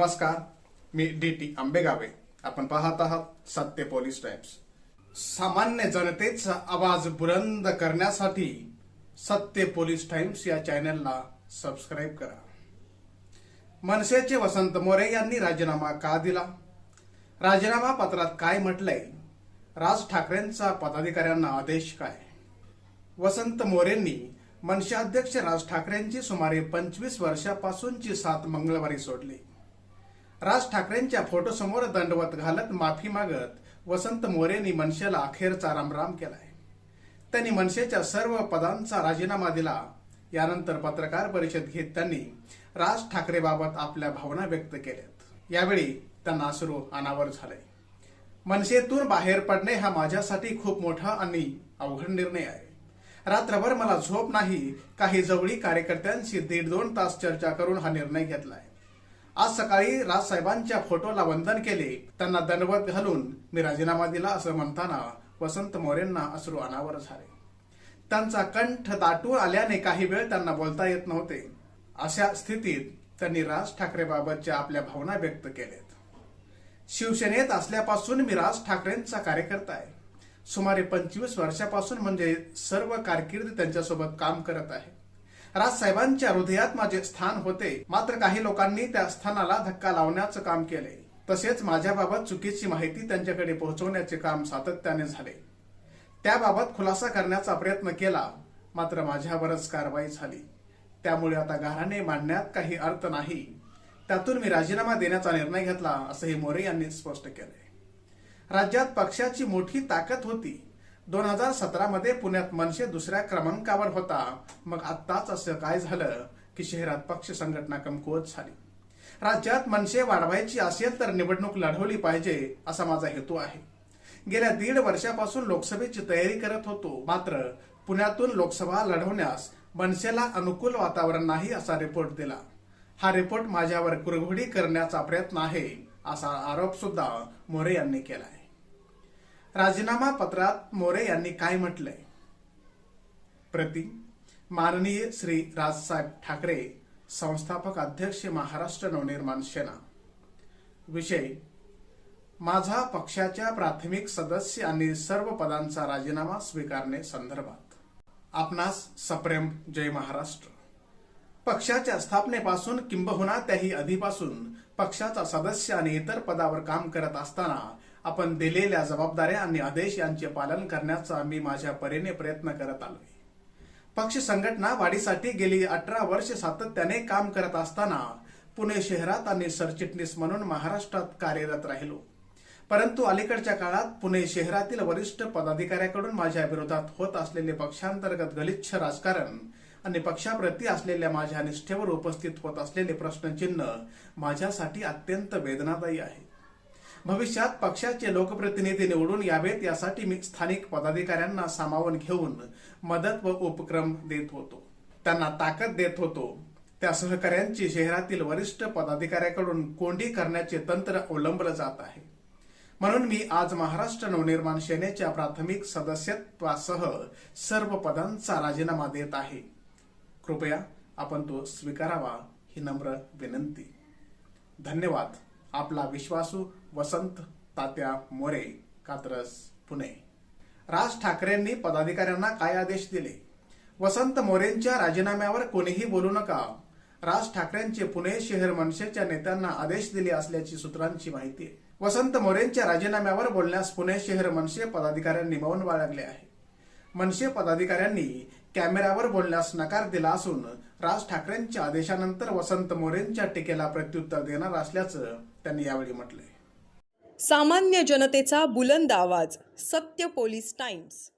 नमस्कार, मी डी.टी. आंबेगावे. आपण पाहत आहात सत्य पोलीस टाइम्स. सामान्य जनतेचा आवाज बुलंद करण्यासाठी सत्य पोलीस टाइम्स या चॅनलला सबस्क्राईब करा. मनसेचे वसंत मोरे यांनी राजीनामा का दिला? राजीनामा पत्रात काय म्हटलंय? राज ठाकरेंचा पदाधिकाऱ्यांना आदेश काय? वसंत मोरेंनी मनसे अध्यक्ष राज ठाकरेंची सुमारे 25 वर्षापासूनची साथ मंगळवारी सोडली. राज ठाकरेंच्या फोटोसमोर दंडवत घालत माफी मागत वसंत मोरेंनी मनसेला अखेरचा रामराम केलाय. त्यांनी मनसेच्या सर्व पदांचा राजीनामा दिला. यानंतर पत्रकार परिषद घेत त्यांनी राज ठाकरेबाबत आपल्या भावना व्यक्त केल्यात. यावेळी त्यांना अश्रू अनावर झाले. मनसेतून बाहेर पडणे हा माझ्यासाठी खूप मोठा आणि अवघड निर्णय आहे. रात्रभर मला झोप नाही. काही जवळी कार्यकर्त्यांशी 1.5-2 तास चर्चा करून हा निर्णय घेतलाय. आज सकाळी राजसाहेबांच्या फोटोला वंदन केले. त्यांना दंडवत घालून मी राजीनामा दिला असं म्हणताना वसंत मोरेंना अश्रू अनावर झाले. त्यांचा कंठ दाटून आल्याने काही वेळ त्यांना बोलता येत नव्हते. अशा स्थितीत त्यांनी राज ठाकरेबाबतच्या आपल्या भावना व्यक्त केल्यात. शिवसेनेत असल्यापासून मी राज ठाकरेंचा कार्यकर्ता आहे. सुमारे 25 वर्षापासून म्हणजे सर्व कारकीर्द त्यांच्यासोबत काम करत आहे. राजसाहेबांच्या हृदयात माझे स्थान होते. मात्र काही लोकांनी त्या स्थानाला धक्का लावण्याचं काम केले. तसेच माझ्याबाबत चुकीची माहिती त्यांच्याकडे पोहोचवण्याचे काम सातत्याने झाले. त्याबाबत खुलासा करण्याचा प्रयत्न केला, मात्र माझ्यावरच कारवाई झाली. त्यामुळे आता गाऱ्हाणे मांडण्यात काही अर्थ नाही. त्यातून मी राजीनामा देण्याचा निर्णय घेतला असंही मोरे यांनी स्पष्ट केले. राज्यात पक्षाची मोठी ताकद होती. 2017 मध्ये पुण्यात मनसे दुसऱ्या क्रमांकावर होता. मग आत्ताच असं काय झालं की शहरात पक्ष संघटना कमकुवत झाली. राज्यात मनसे वाढवायची असेल तर निवडणूक लढवली पाहिजे असा माझा हेतू आहे. गेल्या 1.5 वर्षापासून लोकसभेची तयारी करत होतो. मात्र पुण्यातून लोकसभा लढवण्यास मनसेला अनुकूल वातावरण नाही असा रिपोर्ट दिला. हा रिपोर्ट माझ्यावर कुरघोडी करण्याचा प्रयत्न आहे असा आरोप सुद्धा मोरे यांनी केलाय. राजीनामा पत्रात मोरे यांनी काय म्हटलंय? प्रति माननीय श्री राजसाहेब ठाकरे, संस्थापक अध्यक्ष, महाराष्ट्र नवनिर्माण सेना. विषय: माझा पक्षाच्या प्राथमिक सदस्य आणि सर्व पदांचा राजीनामा स्वीकारणे संदर्भात. आपणास सप्रेम जय महाराष्ट्र. पक्षाच्या स्थापनेपासून किंबहुना त्याही आधीपासून पक्षाचा सदस्य आणि इतर पदावर काम करत असताना आपण दिलेल्या जबाबदाऱ्या आणि आदेश यांचे पालन करण्याचा मी माझ्या परीने प्रयत्न करत आलोय. पक्ष संघटना वाढीसाठी गेली 18 वर्ष सातत्याने काम करत असताना पुणे शहरात आणि सरचिटणीस म्हणून महाराष्ट्रात कार्यरत राहिलो. परंतु अलीकडच्या काळात पुणे शहरातील वरिष्ठ पदाधिकाऱ्याकडून माझ्या विरोधात होत असलेले पक्षांतर्गत गलिच्छ राजकारण आणि पक्षाप्रती असलेल्या माझ्या निष्ठेवर उपस्थित होत असलेले प्रश्नचिन्ह माझ्यासाठी अत्यंत वेदनादायी आहे. भविष्यात पक्षाचे लोकप्रतिनिधी निवडून यावेत यासाठी मी स्थानिक पदाधिकाऱ्यांना सामावून घेऊन मदत व उपक्रम देत होतो. त्यांना ताकद देत होतो. त्या सहकाऱ्यांची शहरातील वरिष्ठ पदाधिकाऱ्याकडून कोंडी करण्याचे तंत्र अवलंबलं जात आहे. म्हणून मी आज महाराष्ट्र नवनिर्माण सेनेच्या प्राथमिक सदस्यत्वासह सर्व पदांचा राजीनामा देत आहे. कृपया आपण तो स्वीकारावा ही नम्र विनंती. धन्यवाद. आपला विश्वासू वसंत तात्या मोरे, कात्रज, पुणे. राज ठाकरेंनी पदाधिकाऱ्यांना काय आदेश दिले? वसंत मोरेंच्या राजीनाम्यावर कोणीही बोलू नका. राज ठाकरेंचे पुणे शहर मनसेच्या नेत्यांना आदेश दिले असल्याची सूत्रांची माहिती आहे. वसंत मोरेंच्या राजीनाम्यावर बोलण्यास पुणे शहर मनसे पदाधिकाऱ्यांनी मौन बाळगले आहे. मनसे पदाधिकाऱ्यांनी कॅमेऱ्यावर बोलण्यास नकार दिला असून राज ठाकरेंच्या आदेशानंतर वसंत मोरेंच्या टीकेला प्रत्युत्तर देणार असल्याचं त्यांनी यावेळी म्हटलंय. सामान्य जनतेचा बुलंद आवाज, सत्य पोलीस टाइम्स.